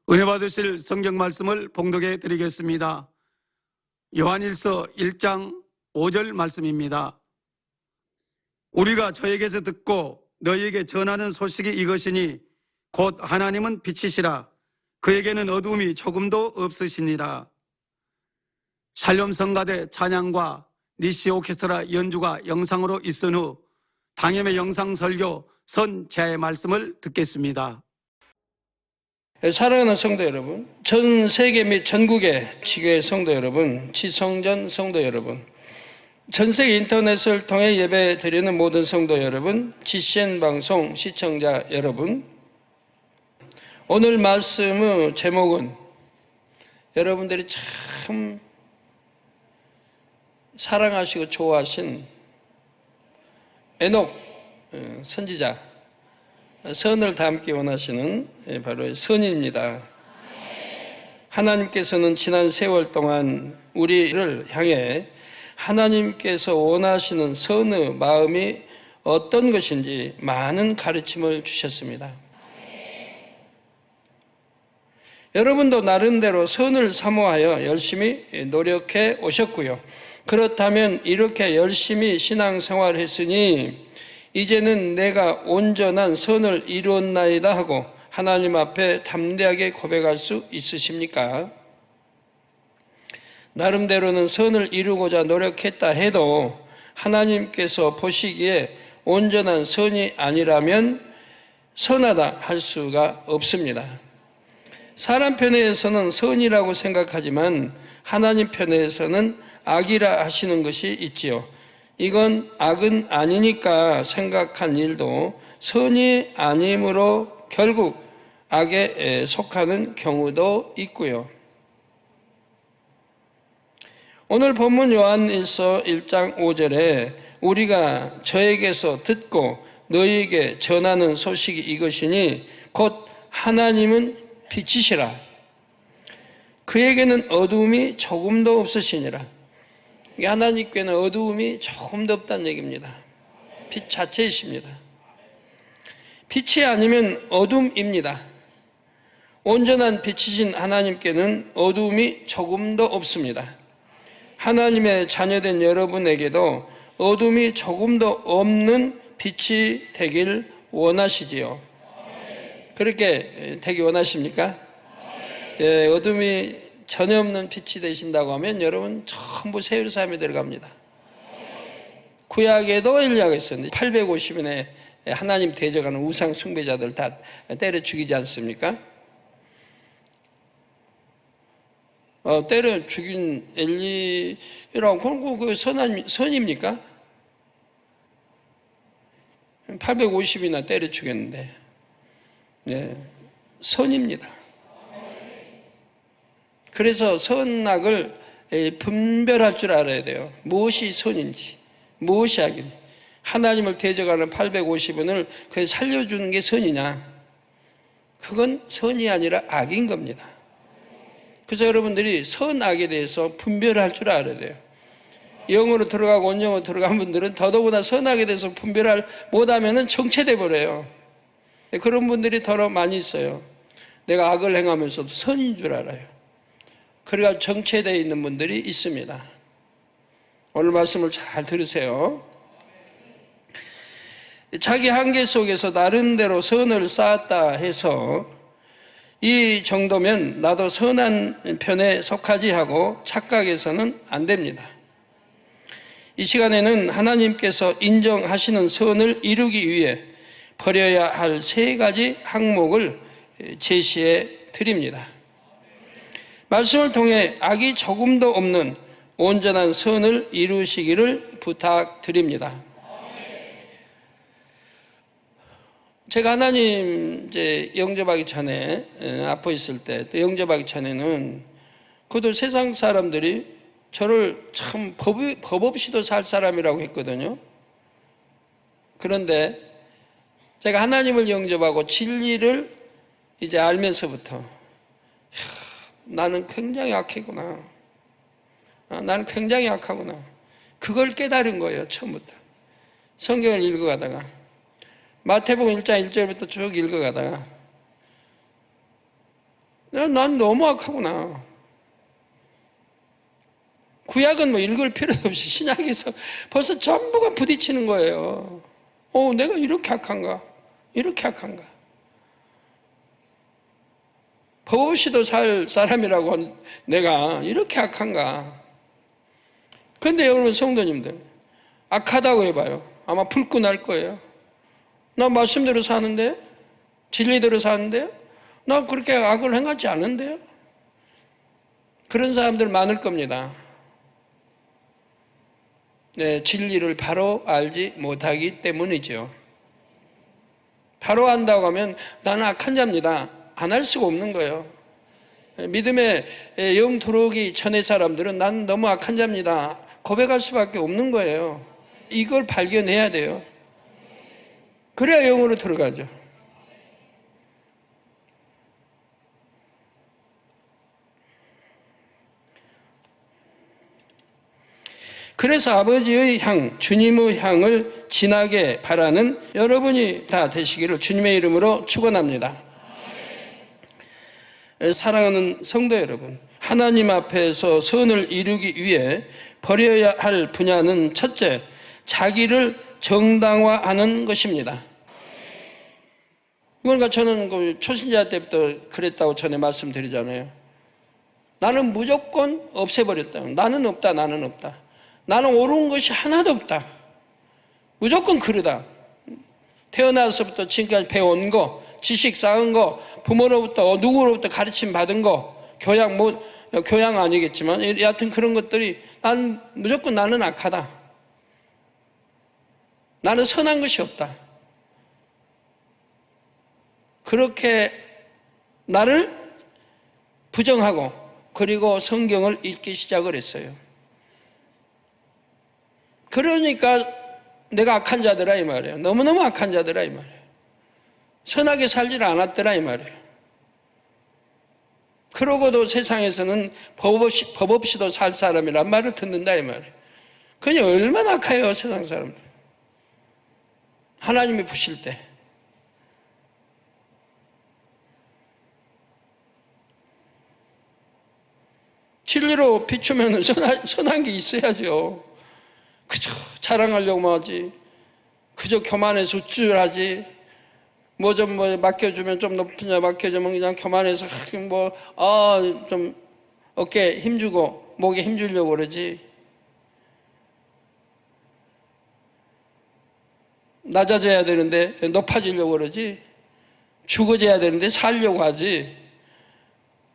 은혜 받으실 성경 말씀을 봉독해 드리겠습니다. 요한일서 1장 5절 말씀입니다. 우리가 저에게서 듣고 너희에게 전하는 소식이 이것이니 곧 하나님은 빛이시라. 그에게는 어두움이 조금도 없으시니라. 살렘 성가대 찬양과 니시 오케스트라 연주가 영상으로 있은 후 당임의 영상 설교 선제의 말씀을 듣겠습니다. 사랑하는 성도 여러분, 전 세계 및 전국의 지교회 성도 여러분, 지성전 성도 여러분, 전 세계 인터넷을 통해 예배 드리는 모든 성도 여러분, GCN 방송 시청자 여러분, 오늘 말씀의 제목은 여러분들이 참 사랑하시고 좋아하신 에녹 선지자, 선을 담기 원하시는 바로 선입니다. 하나님께서는 지난 세월 동안 우리를 향해 하나님께서 원하시는 선의 마음이 어떤 것인지 많은 가르침을 주셨습니다. 여러분도 나름대로 선을 사모하여 열심히 노력해 오셨고요. 그렇다면 이렇게 열심히 신앙생활을 했으니 이제는 내가 온전한 선을 이루었나이다 하고 하나님 앞에 담대하게 고백할 수 있으십니까? 나름대로는 선을 이루고자 노력했다 해도 하나님께서 보시기에 온전한 선이 아니라면 선하다 할 수가 없습니다. 사람 편에서는 선이라고 생각하지만 하나님 편에서는 악이라 하시는 것이 있지요. 이건 악은 아니니까 생각한 일도 선이 아니므로 결국 악에 속하는 경우도 있고요. 오늘 본문 요한일서 1장 5절에 우리가 저에게서 듣고 너희에게 전하는 소식이 이것이니 곧 하나님은 빛이시라. 그에게는 어두움이 조금도 없으시니라. 하나님께는 어두움이 조금도 없다는 얘기입니다. 빛 자체이십니다. 빛이 아니면 어둠입니다. 온전한 빛이신 하나님께는 어두움이 조금도 없습니다. 하나님의 자녀된 여러분에게도 어둠이 조금도 없는 빛이 되길 원하시지요. 그렇게 되기 원하십니까? 예, 어둠이 전혀 없는 빛이 되신다고 하면 여러분 전부 세율사함에 들어갑니다. 구약에도 엘리야가 있었는데 850인의 하나님 대적하는 우상 숭배자들 다 때려 죽이지 않습니까? 때려 죽인 엘리라고 그 선입니까? 850이나 때려 죽였는데 네, 선입니다. 그래서 선악을 분별할 줄 알아야 돼요. 무엇이 선인지, 무엇이 악인지. 하나님을 대적하는 850원을 그게 살려주는 게 선이냐? 그건 선이 아니라 악인 겁니다. 그래서 여러분들이 선악에 대해서 분별할 줄 알아야 돼요. 영으로 들어가고 원영으로 들어간 분들은 더더구나 선악에 대해서 분별을 못하면 정체돼 버려요. 그런 분들이 더 많이 있어요. 내가 악을 행하면서도 선인 줄 알아요. 그래가 정체되어 있는 분들이 있습니다. 오늘 말씀을 잘 들으세요. 자기 한계 속에서 나름대로 선을 쌓았다 해서 이 정도면 나도 선한 편에 속하지 하고 착각해서는 안 됩니다. 이 시간에는 하나님께서 인정하시는 선을 이루기 위해 버려야 할 3가지 항목을 제시해 드립니다. 말씀을 통해 악이 조금도 없는 온전한 선을 이루시기를 부탁드립니다. 제가 하나님 영접하기 전에 아파 있을 때 또 영접하기 전에는 그들 세상 사람들이 저를 참 법 없이도 살 사람이라고 했거든요. 그런데 제가 하나님을 영접하고 진리를 이제 알면서부터 나는 굉장히 악했구나. 나는 굉장히 악하구나. 그걸 깨달은 거예요, 처음부터. 성경을 읽어가다가 마태복음 1장 1절부터 쭉 읽어가다가 난 너무 악하구나. 구약은 뭐 읽을 필요도 없이 신약에서 벌써 전부가 부딪히는 거예요. 내가 이렇게 악한가? 이렇게 악한가? 법 없이도 살 사람이라고 내가 이렇게 악한가? 그런데 여러분 성도님들, 악하다고 해봐요. 아마 불끈 날 거예요. 나 말씀대로 사는데? 진리대로 사는데? 나 그렇게 악을 행하지 않은데요? 그런 사람들 많을 겁니다. 네, 진리를 바로 알지 못하기 때문이죠. 바로 안다고 하면 나는 악한 자입니다. 안 할 수가 없는 거예요. 믿음의 영 들어오기 전의 사람들은 난 너무 악한 자입니다. 고백할 수밖에 없는 거예요. 이걸 발견해야 돼요. 그래야 영으로 들어가죠. 그래서 아버지의 향, 주님의 향을 진하게 바라는 여러분이 다 되시기를 주님의 이름으로 축원합니다. 사랑하는 성도 여러분, 하나님 앞에서 선을 이루기 위해 버려야 할 분야는 첫째, 자기를 정당화하는 것입니다. 그러니까 저는 그 초신자 때부터 그랬다고 전에 말씀드리잖아요. 나는 무조건 없애버렸다. 나는 없다, 나는 없다. 나는 옳은 것이 하나도 없다. 무조건 그러다. 태어나서부터 지금까지 배운 거, 지식 쌓은 거, 부모로부터 누구로부터 가르침 받은 거, 교양 아니겠지만 여하튼 그런 것들이 난 무조건 나는 악하다. 나는 선한 것이 없다. 그렇게 나를 부정하고 그리고 성경을 읽기 시작을 했어요. 그러니까 내가 악한 자더라 이 말이에요. 너무너무 악한 자더라 이 말이에요. 선하게 살질 않았더라 이 말이에요. 그러고도 세상에서는 법 없이도 살 사람이란 말을 듣는다 이 말이에요. 그냥 얼마나 악해요 세상 사람들. 하나님이 부실 때. 진리로 비추면 선한 게 있어야죠. 그저 자랑하려고 하지. 그저 교만해서 우쭐하지. 뭐 맡겨주면 좀 높으냐 맡겨주면 그냥 교만해서 좀 어깨에 힘주고 목에 힘주려고 그러지. 낮아져야 되는데 높아지려고 그러지. 죽어져야 되는데 살려고 하지.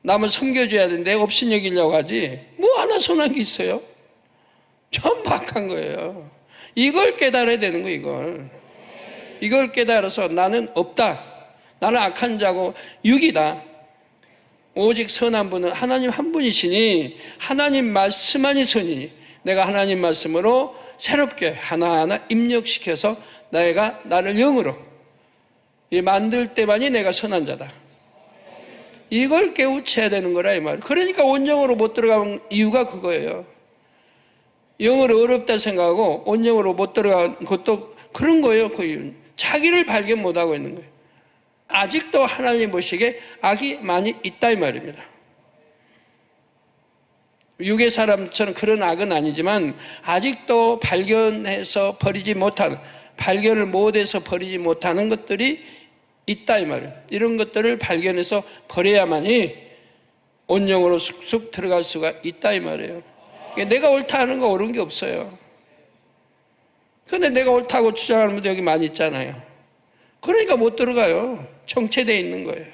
남을 섬겨줘야 되는데 없인 여기려고 하지. 뭐 하나 선한 게 있어요? 전부 악한 거예요. 이걸 깨달아야 되는 거예요. 이걸 깨달아서 나는 없다. 나는 악한 자고 육이다. 오직 선한 분은 하나님 한 분이시니 하나님 말씀만이 선이니 내가 하나님 말씀으로 새롭게 하나하나 입력시켜서 내가 나를 영으로 만들 때만이 내가 선한 자다. 이걸 깨우쳐야 되는 거라 이 말이에요. 그러니까 온영으로 못 들어가는 이유가 그거예요. 영어로 어렵다 생각하고 온영으로 못 들어간 것도 그런 거예요. 그 이유는. 자기를 발견 못하고 있는 거예요. 아직도 하나님 보시기에 악이 많이 있다 이 말입니다. 육의 사람처럼 그런 악은 아니지만 아직도 발견해서 버리지 못하는, 발견을 못해서 버리지 못하는 것들이 있다 이 말이에요. 이런 것들을 발견해서 버려야만이 온영으로 쑥쑥 들어갈 수가 있다 이 말이에요. 내가 옳다 하는 거 옳은 게 없어요. 그런데 내가 옳다고 주장하는 분들 여기 많이 있잖아요. 그러니까 못 들어가요. 정체되어 있는 거예요.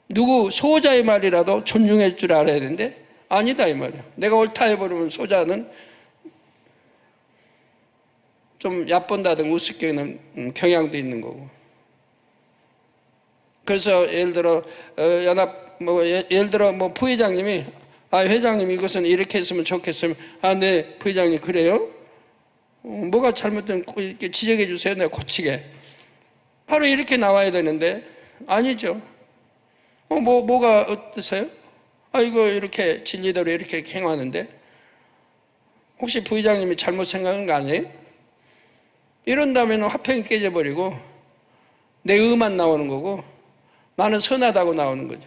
누구 소자의 말이라도 존중할 줄 알아야 되는데 아니다 이 말이에요. 내가 옳다 해버리면 소자는 좀 얕본다든 우습게는 경향도 있는 거고. 그래서 예를 들어 예를 들어 부회장님이 회장님 이것은 이렇게 했으면 좋겠으면 네 부회장님 그래요? 뭐가 잘못된 이렇게 지적해 주세요. 내가 고치게. 바로 이렇게 나와야 되는데 아니죠. 뭐가 어떠세요? 이거 이렇게 진리대로 이렇게 행하는데 혹시 부회장님이 잘못 생각한 거 아니에요? 이런다면 화평이 깨져버리고 내 의만 나오는 거고 나는 선하다고 나오는 거죠.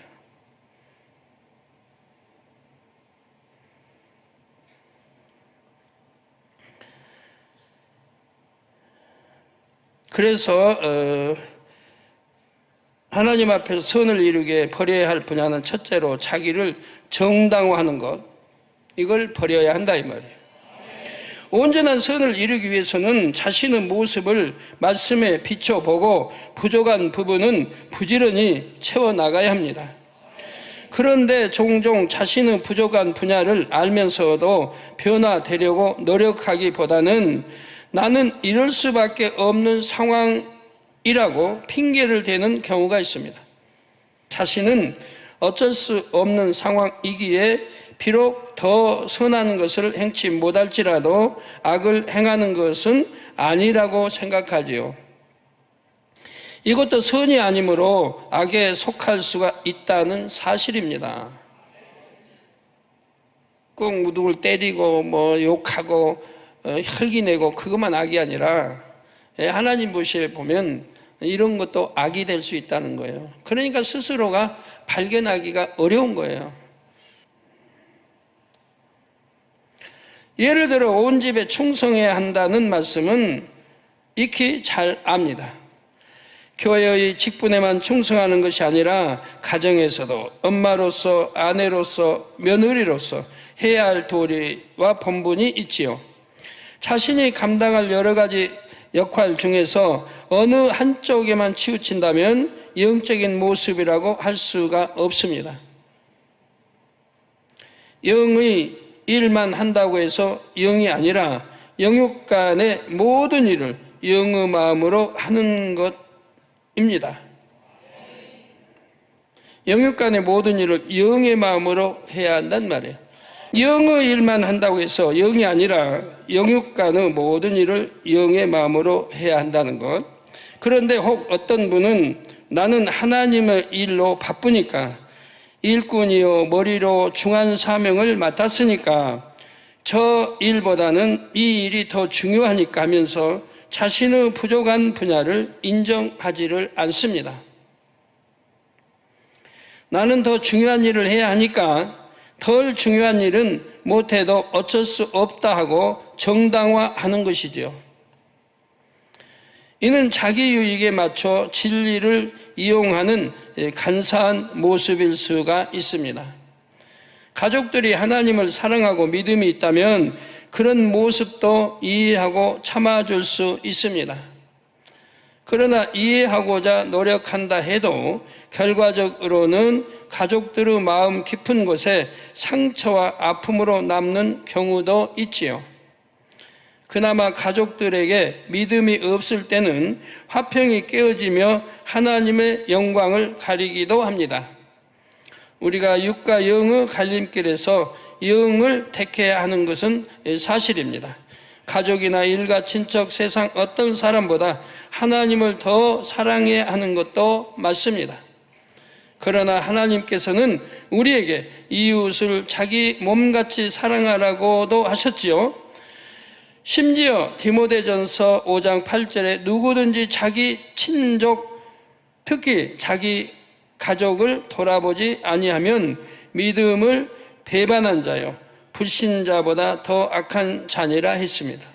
그래서 하나님 앞에서 선을 이루게 버려야 할 분야는 첫째로 자기를 정당화하는 것, 이걸 버려야 한다 이 말이에요. 온전한 선을 이루기 위해서는 자신의 모습을 말씀에 비춰보고 부족한 부분은 부지런히 채워나가야 합니다. 그런데 종종 자신의 부족한 분야를 알면서도 변화되려고 노력하기보다는 나는 이럴 수밖에 없는 상황이라고 핑계를 대는 경우가 있습니다. 자신은 어쩔 수 없는 상황이기에 비록 더 선한 것을 행치 못할지라도 악을 행하는 것은 아니라고 생각하지요. 이것도 선이 아니므로 악에 속할 수가 있다는 사실입니다. 꼭 누굴 때리고 욕하고 혈기내고 그것만 악이 아니라 하나님 보시에 보면 이런 것도 악이 될 수 있다는 거예요. 그러니까 스스로가 발견하기가 어려운 거예요. 예를 들어 온 집에 충성해야 한다는 말씀은 익히 잘 압니다. 교회의 직분에만 충성하는 것이 아니라 가정에서도 엄마로서, 아내로서, 며느리로서 해야 할 도리와 본분이 있지요. 자신이 감당할 여러 가지 역할 중에서 어느 한쪽에만 치우친다면 영적인 모습이라고 할 수가 없습니다. 영의 일만 한다고 해서 영이 아니라 영육간의 모든 일을 영의 마음으로 하는 것입니다. 영육간의 모든 일을 영의 마음으로 해야 한단 말이에요. 영의 일만 한다고 해서 영이 아니라 영육간의 모든 일을 영의 마음으로 해야 한다는 것. 그런데 혹 어떤 분은 나는 하나님의 일로 바쁘니까 일꾼이요 머리로 중한 사명을 맡았으니까 저 일보다는 이 일이 더 중요하니까 하면서 자신의 부족한 분야를 인정하지를 않습니다. 나는 더 중요한 일을 해야 하니까 덜 중요한 일은 못해도 어쩔 수 없다 하고 정당화하는 것이지요. 이는 자기 유익에 맞춰 진리를 이용하는 간사한 모습일 수가 있습니다. 가족들이 하나님을 사랑하고 믿음이 있다면 그런 모습도 이해하고 참아줄 수 있습니다. 그러나 이해하고자 노력한다 해도 결과적으로는 가족들의 마음 깊은 곳에 상처와 아픔으로 남는 경우도 있지요. 그나마 가족들에게 믿음이 없을 때는 화평이 깨어지며 하나님의 영광을 가리기도 합니다. 우리가 육과 영의 갈림길에서 영을 택해야 하는 것은 사실입니다. 가족이나 일가, 친척, 세상 어떤 사람보다 하나님을 더 사랑해야 하는 것도 맞습니다. 그러나 하나님께서는 우리에게 이웃을 자기 몸같이 사랑하라고도 하셨지요. 심지어 디모데전서 5장 8절에 누구든지 자기 친족, 특히 자기 가족을 돌아보지 아니하면 믿음을 배반한 자요 불신자보다 더 악한 자니라 했습니다.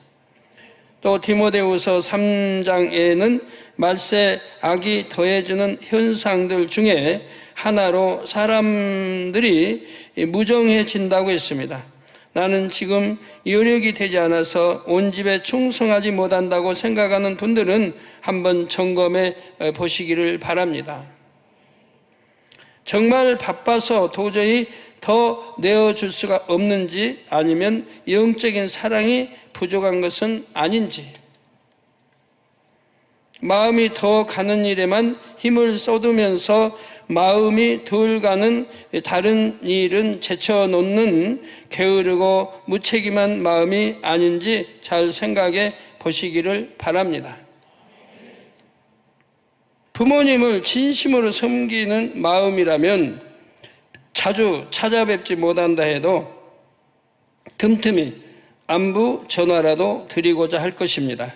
또 디모데후서 3장에는 말세 악이 더해지는 현상들 중에 하나로 사람들이 무정해진다고 했습니다. 나는 지금 여력이 되지 않아서 온 집에 충성하지 못한다고 생각하는 분들은 한번 점검해 보시기를 바랍니다. 정말 바빠서 도저히 더 내어줄 수가 없는지 아니면 영적인 사랑이 부족한 것은 아닌지, 마음이 더 가는 일에만 힘을 쏟으면서 마음이 덜 가는 다른 일은 제쳐놓는 게으르고 무책임한 마음이 아닌지 잘 생각해 보시기를 바랍니다. 부모님을 진심으로 섬기는 마음이라면 자주 찾아뵙지 못한다 해도 틈틈이 안부 전화라도 드리고자 할 것입니다.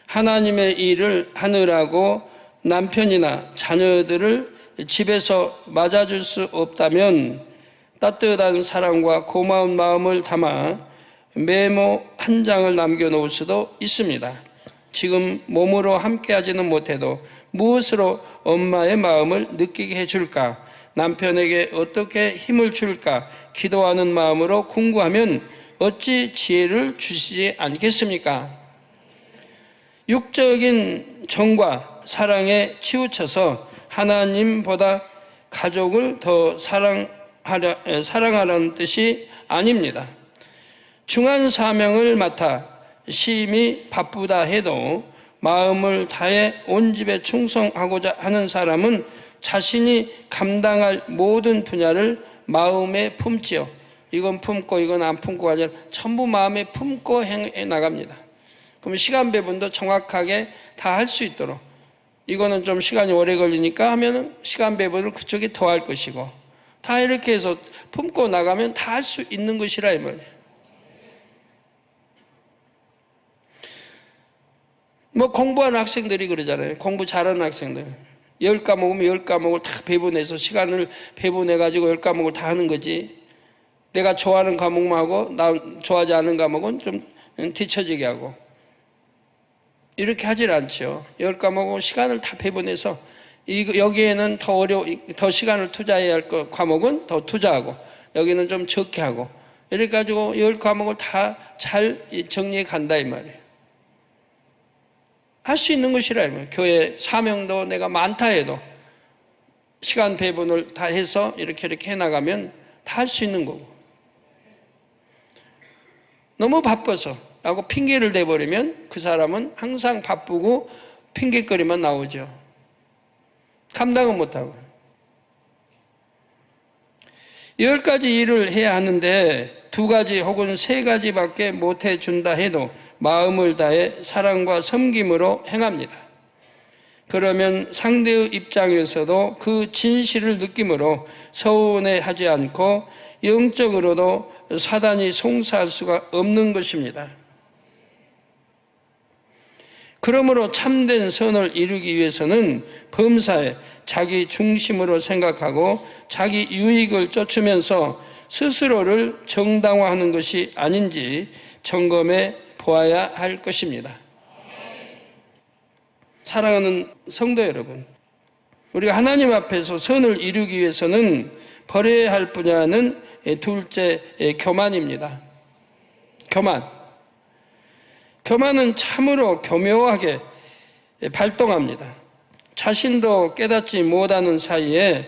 하나님의 일을 하느라고 남편이나 자녀들을 집에서 맞아줄 수 없다면 따뜻한 사랑과 고마운 마음을 담아 메모 한 장을 남겨놓을 수도 있습니다. 지금 몸으로 함께하지는 못해도 무엇으로 엄마의 마음을 느끼게 해줄까? 남편에게 어떻게 힘을 줄까? 기도하는 마음으로 궁구하면 어찌 지혜를 주시지 않겠습니까? 육적인 정과 사랑에 치우쳐서 하나님보다 가족을 더 사랑하라는 뜻이 아닙니다. 중한 사명을 맡아 심히 바쁘다 해도 마음을 다해 온 집에 충성하고자 하는 사람은 자신이 감당할 모든 분야를 마음에 품지요. 이건 품고 이건 안 품고가 아니라 전부 마음에 품고 해 나갑니다. 그러면 시간 배분도 정확하게 다 할 수 있도록, 이거는 좀 시간이 오래 걸리니까 하면은 시간 배분을 그쪽이 더 할 것이고, 다 이렇게 해서 품고 나가면 다 할 수 있는 것이라 이 말이에요. 뭐 공부하는 학생들이 그러잖아요. 공부 잘하는 학생들. 10과목이면 10과목을 다 배분해서 시간을 배분해가지고 10과목을 다 하는 거지. 내가 좋아하는 과목만 하고 나 좋아하지 않은 과목은 좀 뒤처지게 하고. 이렇게 하질 않죠. 10과목은 시간을 다 배분해서 여기에는 더 시간을 투자해야 할 과목은 더 투자하고, 여기는 좀 적게 하고, 이렇게 가지고 10과목을 다 잘 정리해 간다 이 말이에요. 할 수 있는 것이라 이 말이에요. 교회 사명도 내가 많다 해도 시간 배분을 다 해서 이렇게 해나가면 다 할 수 있는 거고, 너무 바빠서 하고 핑계를 대버리면 그 사람은 항상 바쁘고 핑계거리만 나오죠. 감당은 못하고. 10가지 일을 해야 하는데 2가지 혹은 3가지밖에 못해준다 해도 마음을 다해 사랑과 섬김으로 행합니다. 그러면 상대의 입장에서도 그 진실을 느낌으로 서운해하지 않고 영적으로도 사단이 송사할 수가 없는 것입니다. 그러므로 참된 선을 이루기 위해서는 범사에 자기 중심으로 생각하고 자기 유익을 쫓으면서 스스로를 정당화하는 것이 아닌지 점검해 보아야 할 것입니다. 사랑하는 성도 여러분, 우리가 하나님 앞에서 선을 이루기 위해서는 버려야 할 분야는 둘째, 교만입니다. 교만은 참으로 교묘하게 발동합니다. 자신도 깨닫지 못하는 사이에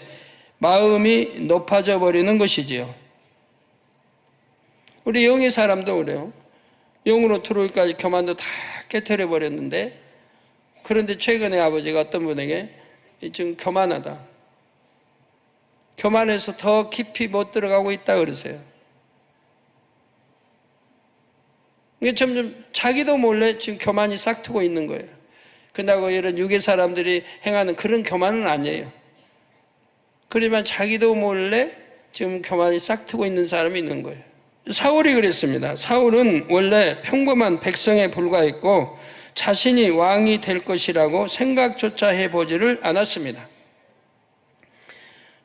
마음이 높아져 버리는 것이지요. 우리 영의 사람도 그래요. 영으로 들어오기까지 교만도 다 깨트려 버렸는데, 그런데 최근에 아버지가 어떤 분에게 지금 교만하다, 교만해서 더 깊이 못 들어가고 있다 그러세요. 이게 점점 자기도 몰래 지금 교만이 싹트고 있는 거예요. 그런다고 이런 유괴 사람들이 행하는 그런 교만은 아니에요. 그러지만 자기도 몰래 지금 교만이 싹트고 있는 사람이 있는 거예요. 사울이 그랬습니다. 사울은 원래 평범한 백성에 불과했고 자신이 왕이 될 것이라고 생각조차 해보지를 않았습니다.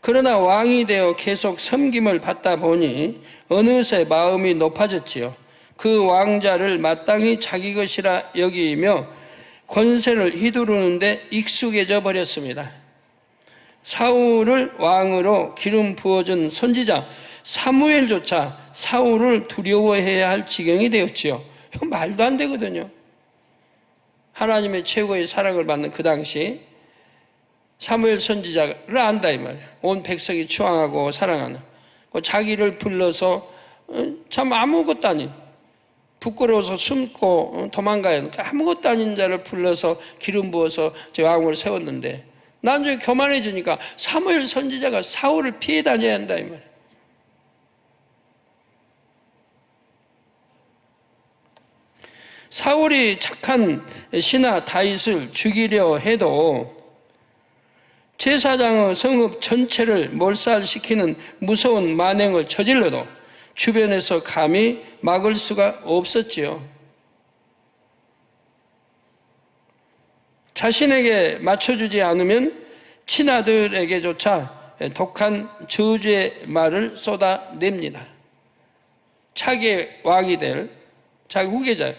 그러나 왕이 되어 계속 섬김을 받다 보니 어느새 마음이 높아졌지요. 그 왕자를 마땅히 자기 것이라 여기며 권세를 휘두르는데 익숙해져 버렸습니다. 사울을 왕으로 기름 부어준 선지자 사무엘조차 사울을 두려워해야 할 지경이 되었지요. 이건 말도 안 되거든요. 하나님의 최고의 사랑을 받는 그 당시 사무엘 선지자를 안다 이 말이에요. 온 백성이 추앙하고 사랑하는, 자기를 불러서 참 아무것도 아닌, 부끄러워서 숨고 도망가야 아무것도 아닌 자를 불러서 기름 부어서 저 왕으로 세웠는데, 나중에 교만해지니까 사무엘 선지자가 사울을 피해 다녀야 한다 이 말이에요. 사울이 착한 신하 다윗을 죽이려 해도 제사장의 성읍 전체를 몰살시키는 무서운 만행을 저질러도 주변에서 감히 막을 수가 없었지요. 자신에게 맞춰주지 않으면 친아들에게조차 독한 저주의 말을 쏟아냅니다. 차기의 왕이 될 자기 후계자예요.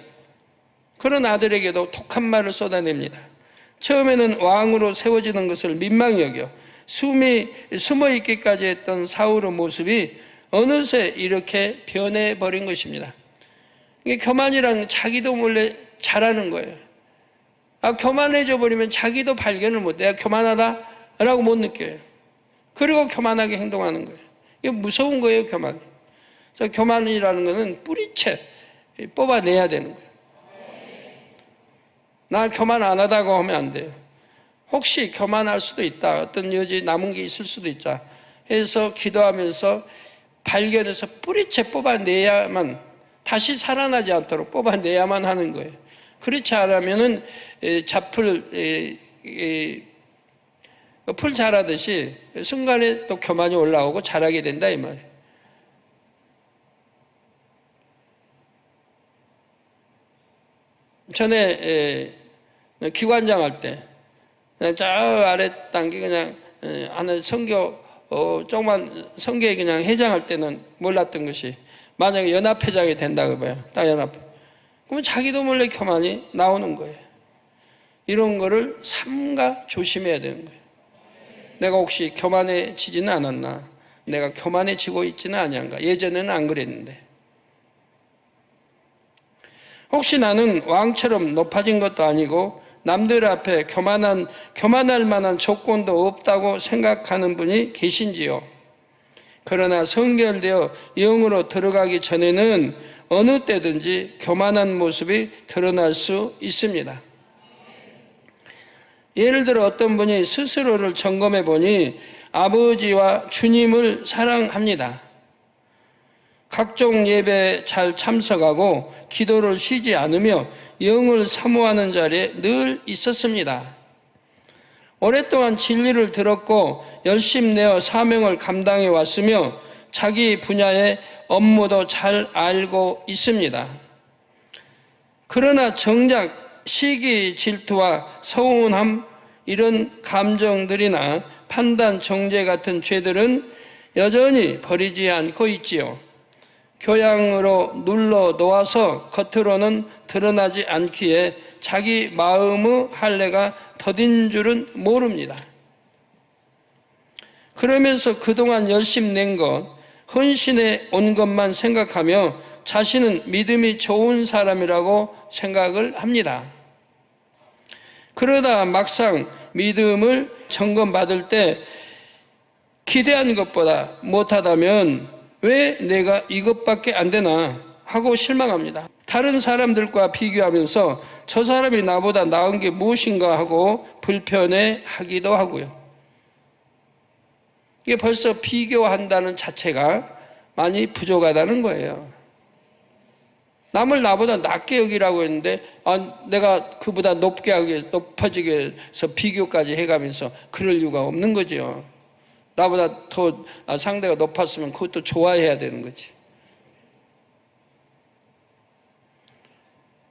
그런 아들에게도 독한 말을 쏟아냅니다. 처음에는 왕으로 세워지는 것을 민망히 여겨 숨어있기까지 했던 사울의 모습이 어느새 이렇게 변해버린 것입니다. 이게 교만이란 자기도 몰래 잘하는 거예요. 교만해져 버리면 자기도 발견을 못해. 내가 교만하다라고 못 느껴요. 그리고 교만하게 행동하는 거예요. 이게 무서운 거예요, 교만이. 그래서 교만이라는 것은 뿌리채 뽑아내야 되는 거예요. 나 교만 안 하다고 하면 안 돼요. 혹시 교만할 수도 있다. 어떤 여지 남은 게 있을 수도 있다. 해서 기도하면서 발견해서 뿌리채 뽑아내야만, 다시 살아나지 않도록 뽑아내야만 하는 거예요. 그렇지 않으면은 풀 자라듯이 순간에 또 교만이 올라오고 자라게 된다 이 말이에요. 전에 기관장 할 때 저 아래 단계 그냥 하는 선교 조그만 선교회 그냥 회장할 때는 몰랐던 것이, 만약에 연합회장이 된다고 봐요. 딱 연합. 그러면 자기도 몰래 교만이 나오는 거예요. 이런 거를 삼가 조심해야 되는 거예요. 내가 혹시 교만해지지는 않았나? 내가 교만해지고 있지는 아니한가? 예전에는 안 그랬는데. 혹시 나는 왕처럼 높아진 것도 아니고 남들 앞에 교만할 만한 조건도 없다고 생각하는 분이 계신지요? 그러나 성결되어 영으로 들어가기 전에는 어느 때든지 교만한 모습이 드러날 수 있습니다. 예를 들어 어떤 분이 스스로를 점검해 보니 아버지와 주님을 사랑합니다. 각종 예배에 잘 참석하고 기도를 쉬지 않으며 영을 사모하는 자리에 늘 있었습니다. 오랫동안 진리를 들었고 열심 내어 사명을 감당해 왔으며 자기 분야의 업무도 잘 알고 있습니다. 그러나 정작 시기, 질투와 서운함, 이런 감정들이나 판단, 정죄 같은 죄들은 여전히 버리지 않고 있지요. 교양으로 눌러 놓아서 겉으로는 드러나지 않기에 자기 마음의 할례가 더딘 줄은 모릅니다. 그러면서 그동안 열심 낸 것, 헌신해 온 것만 생각하며 자신은 믿음이 좋은 사람이라고 생각을 합니다. 그러다 막상 믿음을 점검받을 때 기대한 것보다 못하다면 왜 내가 이것밖에 안 되나 하고 실망합니다. 다른 사람들과 비교하면서 저 사람이 나보다 나은 게 무엇인가 하고 불편해하기도 하고요. 이게 벌써 비교한다는 자체가 많이 부족하다는 거예요. 남을 나보다 낮게 여기라고 했는데 내가 그보다 높아지기 위해서 비교까지 해가면서 그럴 이유가 없는 거죠. 나보다 더 상대가 높았으면 그것도 좋아해야 되는 거지.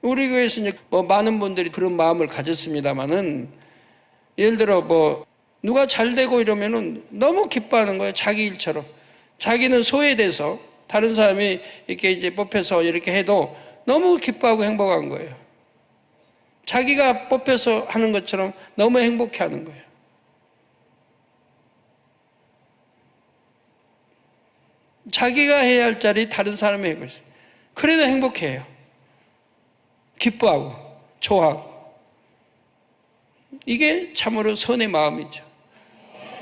우리 교회에서 이제 많은 분들이 그런 마음을 가졌습니다만은, 예를 들어 누가 잘 되고 이러면은 너무 기뻐하는 거예요. 자기 일처럼. 자기는 소외돼서 다른 사람이 이렇게 이제 뽑혀서 이렇게 해도 너무 기뻐하고 행복한 거예요. 자기가 뽑혀서 하는 것처럼 너무 행복해 하는 거예요. 자기가 해야 할 자리 다른 사람이 하고 있어요. 그래도 행복해요. 기뻐하고 좋아하고. 이게 참으로 선의 마음이죠.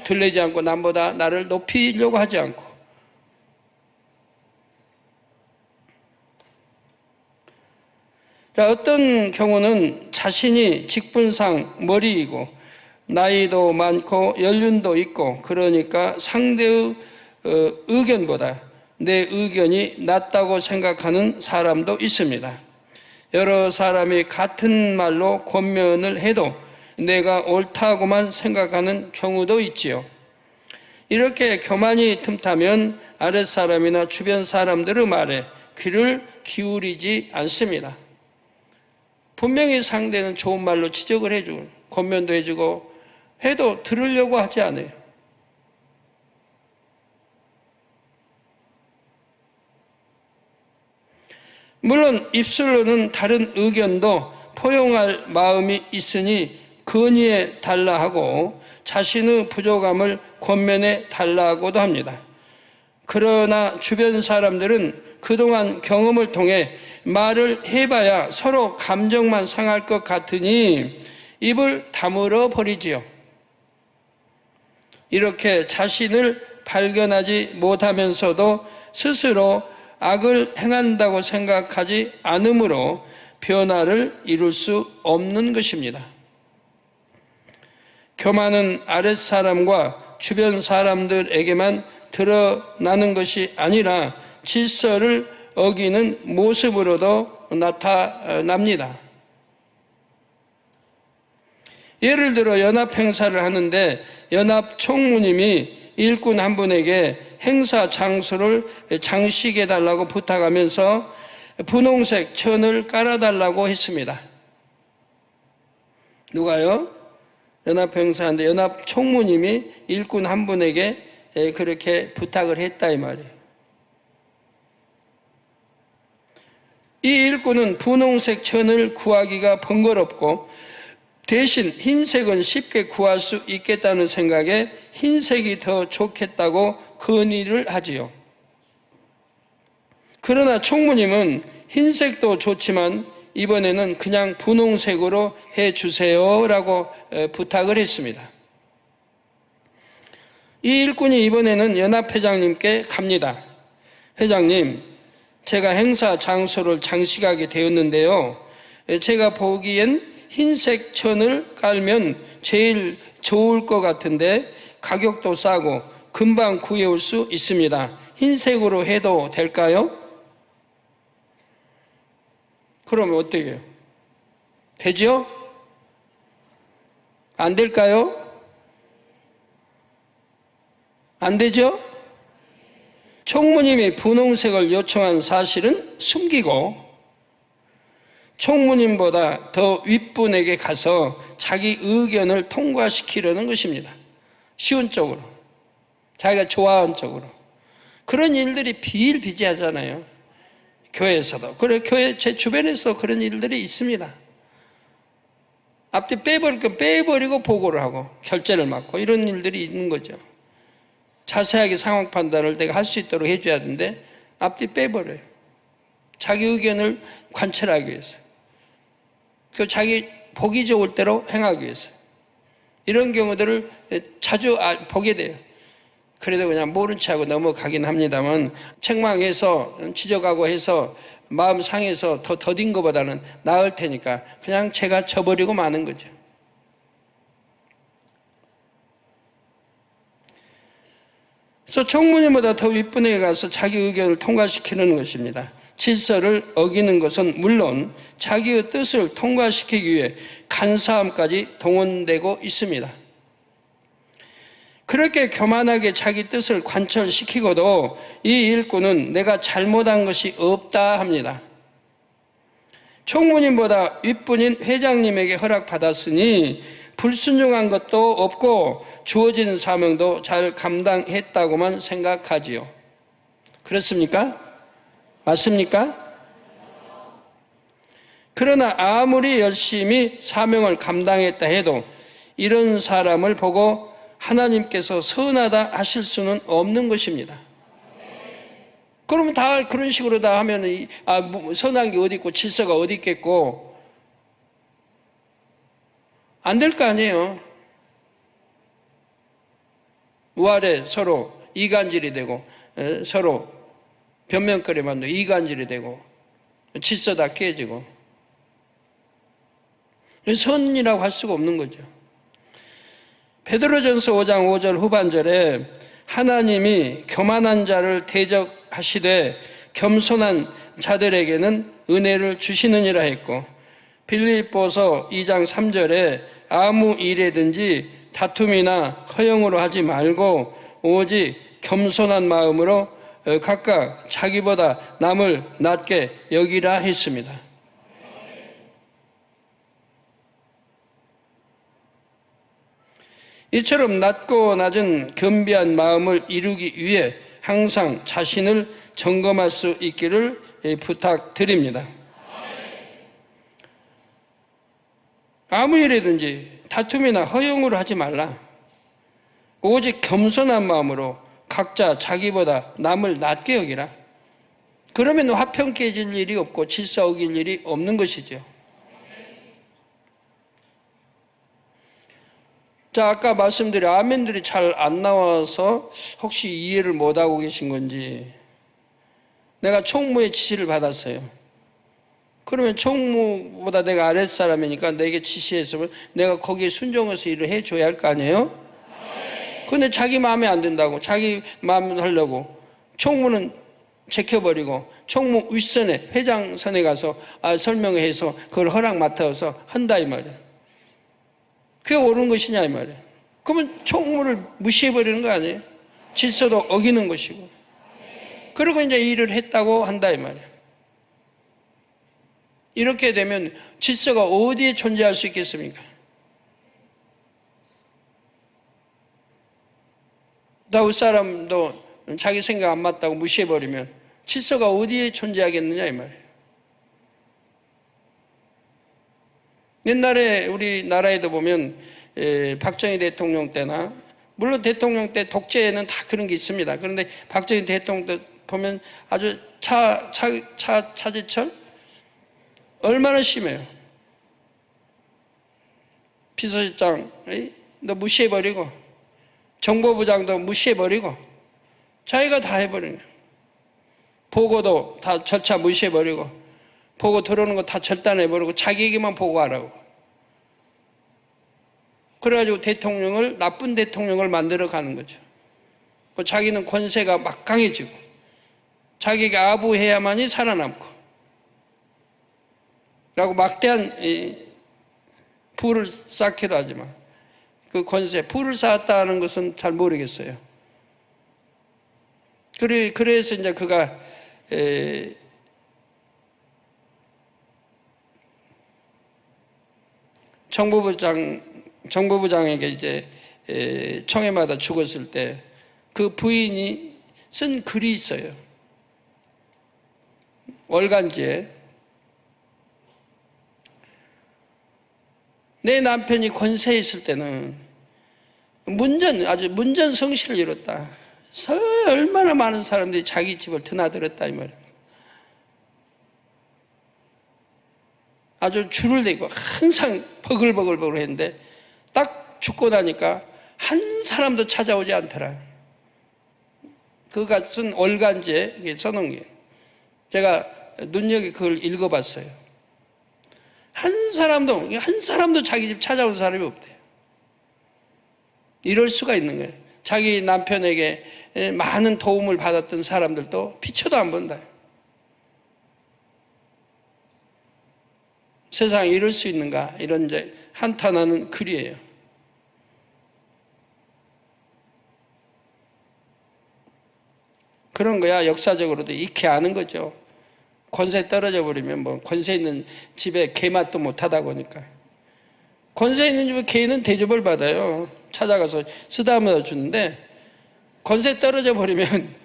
들리지 않고 남보다 나를 높이려고 하지 않고. 자, 어떤 경우는 자신이 직분상 머리이고 나이도 많고 연륜도 있고 그러니까 상대의 의견보다 내 의견이 낫다고 생각하는 사람도 있습니다. 여러 사람이 같은 말로 권면을 해도 내가 옳다고만 생각하는 경우도 있지요. 이렇게 교만이 틈타면 아랫사람이나 주변 사람들의 말에 귀를 기울이지 않습니다. 분명히 상대는 좋은 말로 지적을 해주고 권면도 해주고 해도 들으려고 하지 않아요. 물론 입술로는 다른 의견도 포용할 마음이 있으니 건의해 달라 하고 자신의 부족함을 권면해 달라고도 합니다. 그러나 주변 사람들은 그동안 경험을 통해 말을 해봐야 서로 감정만 상할 것 같으니 입을 다물어 버리지요. 이렇게 자신을 발견하지 못하면서도 스스로 악을 행한다고 생각하지 않으므로 변화를 이룰 수 없는 것입니다. 교만은 아랫사람과 주변 사람들에게만 드러나는 것이 아니라 질서를 어기는 모습으로도 나타납니다. 예를 들어 연합 행사를 하는데 연합 총무님이 일꾼 한 분에게 행사 장소를 장식해 달라고 부탁하면서 분홍색 천을 깔아달라고 했습니다. 누가요? 연합 행사인데 연합 총무님이 일꾼 한 분에게 그렇게 부탁을 했다 이 말이에요. 이 일꾼은 분홍색 천을 구하기가 번거롭고 대신 흰색은 쉽게 구할 수 있겠다는 생각에 흰색이 더 좋겠다고 건의를 하지요. 그러나 총무님은 흰색도 좋지만 이번에는 그냥 분홍색으로 해주세요라고 부탁을 했습니다. 이 일꾼이 이번에는 연합회장님께 갑니다. 회장님, 제가 행사 장소를 장식하게 되었는데요. 제가 보기엔 흰색 천을 깔면 제일 좋을 것 같은데 가격도 싸고 금방 구해올 수 있습니다. 흰색으로 해도 될까요? 그러면 어떻게 해요? 되죠? 안 될까요? 안 되죠? 총무님이 분홍색을 요청한 사실은 숨기고 총무님보다 더 윗분에게 가서 자기 의견을 통과시키려는 것입니다. 쉬운 쪽으로, 자기가 좋아하는 쪽으로. 그런 일들이 비일비재하잖아요. 교회에서도. 그래, 교회 제 주변에서 그런 일들이 있습니다. 앞뒤 빼버릴 건 빼버리고 보고를 하고 결제를 맡고 이런 일들이 있는 거죠. 자세하게 상황 판단을 내가 할 수 있도록 해줘야 되는데 앞뒤 빼버려요. 자기 의견을 관철하기 위해서. 그 자기 보기 좋을 대로 행하기 위해서. 이런 경우들을 자주 보게 돼요. 그래도 그냥 모른 체 하고 넘어가긴 합니다만 책망해서 지적하고 해서 마음 상해서 더 더딘 것보다는 나을 테니까 그냥 제가 쳐버리고 마는 거죠. 그래서 총무님보다 더 윗분에게 가서 자기 의견을 통과시키는 것입니다. 질서를 어기는 것은 물론 자기의 뜻을 통과시키기 위해 간사함까지 동원되고 있습니다. 그렇게 교만하게 자기 뜻을 관철시키고도 이 일꾼은 내가 잘못한 것이 없다 합니다. 총무님보다 윗분인 회장님에게 허락받았으니 불순종한 것도 없고 주어진 사명도 잘 감당했다고만 생각하지요. 그렇습니까? 맞습니까? 그러나 아무리 열심히 사명을 감당했다 해도 이런 사람을 보고 하나님께서 선하다 하실 수는 없는 것입니다. 그러면 다 그런 식으로 다 하면 선한 게 어디 있고 질서가 어디 있겠고 안 될 거 아니에요. 우아래 서로 이간질이 되고 서로 변명거리 만들고 이간질이 되고 질서 다 깨지고 선이라고 할 수가 없는 거죠. 베드로전서 5장 5절 후반절에 하나님이 교만한 자를 대적하시되 겸손한 자들에게는 은혜를 주시느니라 했고 빌립보서 2장 3절에 아무 일에든지 다툼이나 허영으로 하지 말고 오직 겸손한 마음으로 각각 자기보다 남을 낮게 여기라 했습니다. 이처럼 낮고 낮은 겸비한 마음을 이루기 위해 항상 자신을 점검할 수 있기를 부탁드립니다. 아무 일이든지 다툼이나 허용으로 하지 말라. 오직 겸손한 마음으로 각자 자기보다 남을 낮게 여기라. 그러면 화평 깨질 일이 없고 질서 어길 일이 없는 것이죠. 자, 아까 말씀드린 아멘들이 잘 안 나와서 혹시 이해를 못하고 계신 건지, 내가 총무의 지시를 받았어요. 그러면 총무보다 내가 아랫사람이니까 내게 지시했으면 내가 거기에 순종해서 일을 해줘야 할 거 아니에요? 근데 자기 마음에 안 든다고, 자기 마음을 하려고 총무는 제껴버리고 총무 윗선에, 회장선에 가서 설명해서 그걸 허락 맡아서 한다 이 말이에요. 그게 옳은 것이냐 이 말이에요. 그러면 총무를 무시해버리는 거 아니에요? 질서도 어기는 것이고. 그리고 이제 일을 했다고 한다 이 말이에요. 이렇게 되면 질서가 어디에 존재할 수 있겠습니까? 다윗 사람도 자기 생각 안 맞다고 무시해버리면 질서가 어디에 존재하겠느냐 이 말이에요. 옛날에 우리나라에도 보면 박정희 대통령 때나, 물론 대통령 때 독재에는 다 그런 게 있습니다. 그런데 박정희 대통령 때 보면 아주 차지철 얼마나 심해요. 비서실장 너 무시해버리고, 정보부장도 무시해버리고, 자기가 다 해버리는 거예요. 보고도 다 절차 무시해버리고, 보고 들어오는 거 다 절단해버리고 자기에게만 보고하라고. 그래가지고 대통령을, 나쁜 대통령을 만들어 가는 거죠. 자기는 권세가 막강해지고 자기가 아부해야만이 살아남고 라고 막대한 부를 쌓기도 하지만 그 권세, 부를 쌓았다는 것은 잘 모르겠어요. 그래서 이제 그가 정보부장에게 이제 청해마다 죽었을 때 그 부인이 쓴 글이 있어요. 월간지에 내 남편이 권세에 있을 때는 아주 문전성시를 이뤘다. 얼마나 많은 사람들이 자기 집을 드나들었다 이 말이에요. 아주 줄을 대고 항상 버글버글 했는데 딱 죽고 나니까 한 사람도 찾아오지 않더라. 그가 쓴 월간지에 써놓은 게, 제가 눈여겨 그걸 읽어봤어요. 한 사람도 자기 집 찾아온 사람이 없대요. 이럴 수가 있는 거예요. 자기 남편에게 많은 도움을 받았던 사람들도 비춰도 안 본다. 세상에 이럴 수 있는가? 이런 이제 한탄하는 글이에요. 그런 거야 역사적으로도 익히 아는 거죠. 권세 떨어져 버리면 뭐 권세 있는 집에 개맛도 못 하다 보니까. 권세 있는 집에 개는 대접을 받아요. 찾아가서 쓰다듬어 주는데 권세 떨어져 버리면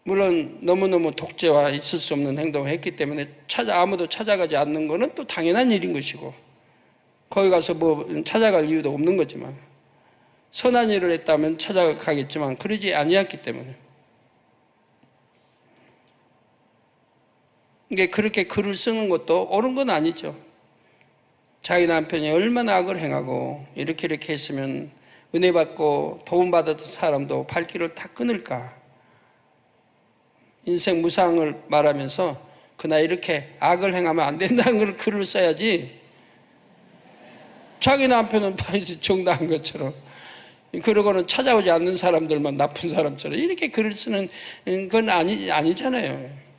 물론 너무너무 독재와 있을 수 없는 행동을 했기 때문에 아무도 찾아가지 않는 것은 또 당연한 일인 것이고, 거기 가서 뭐 찾아갈 이유도 없는 거지만, 선한 일을 했다면 찾아가겠지만 그러지 아니었기 때문에. 이게 그렇게 글을 쓰는 것도 옳은 건 아니죠. 자기 남편이 얼마나 악을 행하고 이렇게 했으면 은혜 받고 도움 받았던 사람도 발길을 다 끊을까. 인생 무상을 말하면서 그나 이렇게 악을 행하면 안 된다는 걸 글을 써야지, 자기 남편은 정당한 것처럼, 그러고는 찾아오지 않는 사람들만 나쁜 사람처럼 이렇게 글을 쓰는 건 아니잖아요.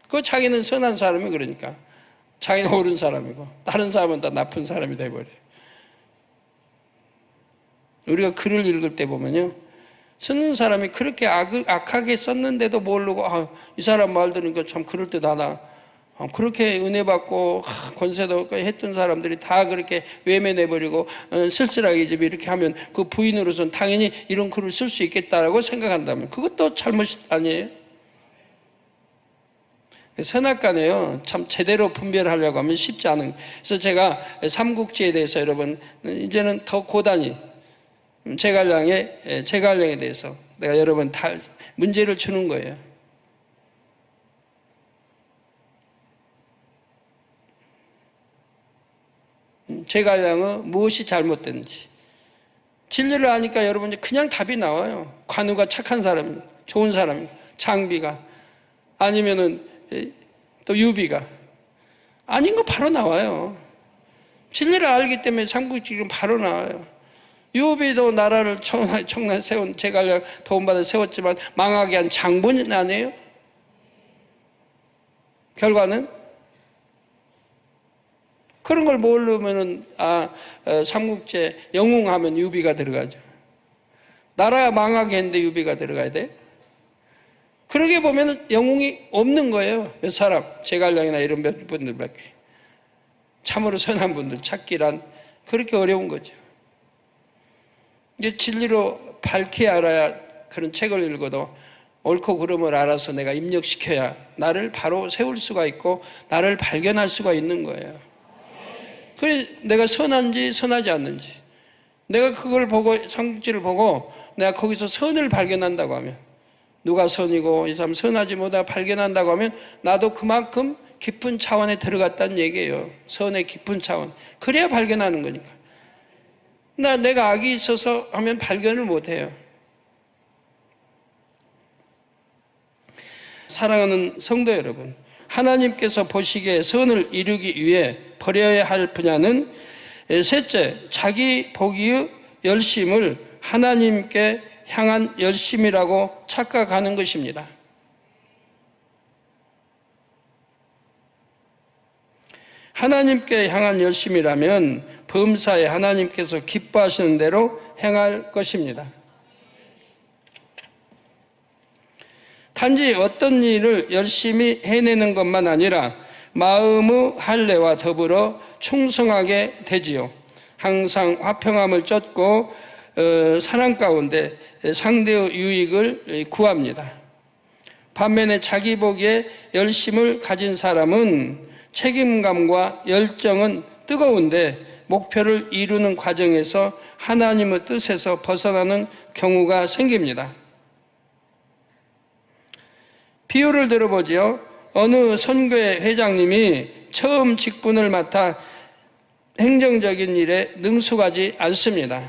그 자기는 선한 사람이, 그러니까 자기는 옳은 사람이고 다른 사람은 다 나쁜 사람이 돼버려요. 우리가 글을 읽을 때 보면요, 쓰는 사람이 그렇게 악하게 썼는데도 모르고 이 사람 말 들으니까 참 그럴듯하다. 그렇게 은혜 받고 권세도 없고 했던 사람들이 다 그렇게 외면해버리고 쓸쓸하게 이제 이렇게 하면 그 부인으로서는 당연히 이런 글을 쓸 수 있겠다라고 생각한다면 그것도 잘못 아니에요? 선악과네요. 참 제대로 분별하려고 하면 쉽지 않은. 그래서 제가 삼국지에 대해서 여러분 이제는 더 고단히 제갈량에 대해서 내가 여러분 다 문제를 주는 거예요. 제갈량의 무엇이 잘못됐는지 진리를 아니까 여러분 그냥 답이 나와요. 관우가 착한 사람이고 좋은 사람이고 장비가 아니면은 또 유비가 아닌 거 바로 나와요. 진리를 알기 때문에 삼국지는 바로 나와요. 유비도 나라를 청나게 세운 제갈량 도움받아 세웠지만 망하게 한 장본인 아니에요? 결과는 그런 걸 모르면은 삼국지에 영웅하면 유비가 들어가죠. 나라 망하게 했는데 유비가 들어가야 돼? 그러게 보면은 영웅이 없는 거예요. 몇 사람 제갈량이나 이런 몇 분들밖에. 참으로 선한 분들 찾기란 그렇게 어려운 거죠. 이제 진리로 밝히 알아야 그런 책을 읽어도 옳고 그름을 알아서 내가 입력시켜야 나를 바로 세울 수가 있고 나를 발견할 수가 있는 거예요. 그래서 내가 선한지 선하지 않는지 내가 그걸 보고 삼국지를 보고 내가 거기서 선을 발견한다고 하면 누가 선이고 이 사람 선하지 못하고 발견한다고 하면 나도 그만큼 깊은 차원에 들어갔다는 얘기예요. 선의 깊은 차원. 그래야 발견하는 거니까. 내가 악이 있어서 하면 발견을 못해요. 사랑하는 성도 여러분, 하나님께서 보시기에 선을 이루기 위해 버려야 할 분야는 셋째, 자기 보기의 열심을 하나님께 향한 열심이라고 착각하는 것입니다. 하나님께 향한 열심이라면 범사에 하나님께서 기뻐하시는 대로 행할 것입니다. 단지 어떤 일을 열심히 해내는 것만 아니라 마음의 할례와 더불어 충성하게 되지요. 항상 화평함을 쫓고 사랑 가운데 상대의 유익을 구합니다. 반면에 자기 보기에 열심을 가진 사람은 책임감과 열정은 뜨거운데 목표를 이루는 과정에서 하나님의 뜻에서 벗어나는 경우가 생깁니다. 비유를 들어보지요. 어느 선교회 회장님이 처음 직분을 맡아 행정적인 일에 능숙하지 않습니다.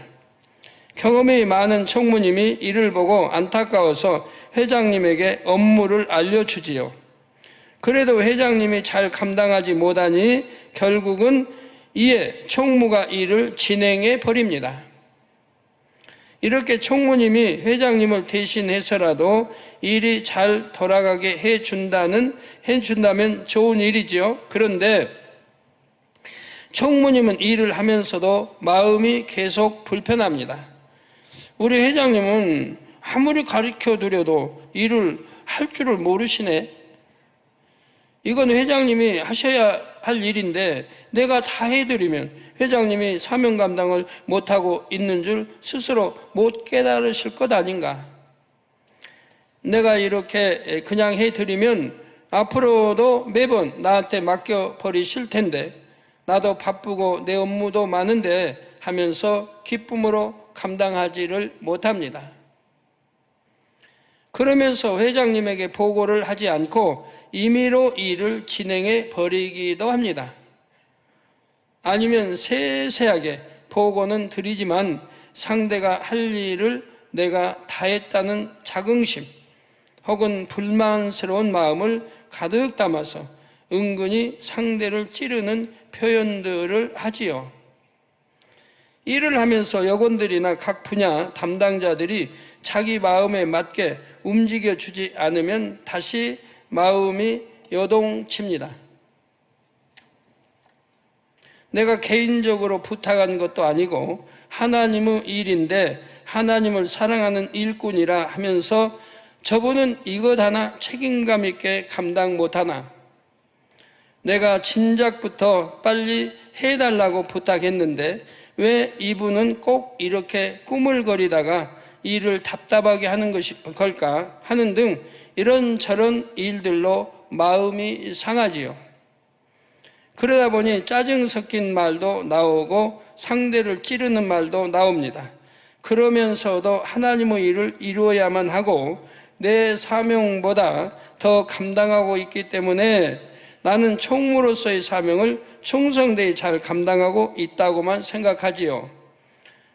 경험이 많은 총무님이 이를 보고 안타까워서 회장님에게 업무를 알려주지요. 그래도 회장님이 잘 감당하지 못하니 결국은 이에 총무가 일을 진행해 버립니다. 이렇게 총무님이 회장님을 대신해서라도 일이 잘 돌아가게 해준다면 좋은 일이지요. 그런데 총무님은 일을 하면서도 마음이 계속 불편합니다. 우리 회장님은 아무리 가르쳐 드려도 일을 할 줄을 모르시네. 이건 회장님이 하셔야 할 일인데 내가 다 해드리면 회장님이 사명 감당을 못하고 있는 줄 스스로 못 깨달으실 것 아닌가. 내가 이렇게 그냥 해드리면 앞으로도 매번 나한테 맡겨버리실 텐데 나도 바쁘고 내 업무도 많은데 하면서 기쁨으로 감당하지를 못합니다. 그러면서 회장님에게 보고를 하지 않고 임의로 일을 진행해 버리기도 합니다. 아니면 세세하게 보고는 드리지만 상대가 할 일을 내가 다 했다는 자긍심 혹은 불만스러운 마음을 가득 담아서 은근히 상대를 찌르는 표현들을 하지요. 일을 하면서 역원들이나 각 분야 담당자들이 자기 마음에 맞게 움직여주지 않으면 다시 마음이 요동칩니다. 내가 개인적으로 부탁한 것도 아니고 하나님의 일인데 하나님을 사랑하는 일꾼이라 하면서 저분은 이것 하나 책임감 있게 감당 못하나? 내가 진작부터 빨리 해달라고 부탁했는데 왜 이분은 꼭 이렇게 꾸물거리다가 일을 답답하게 하는 걸까 하는 등 이런저런 일들로 마음이 상하지요. 그러다 보니 짜증 섞인 말도 나오고 상대를 찌르는 말도 나옵니다. 그러면서도 하나님의 일을 이루어야만 하고 내 사명보다 더 감당하고 있기 때문에 나는 총무로서의 사명을 충성되이 잘 감당하고 있다고만 생각하지요.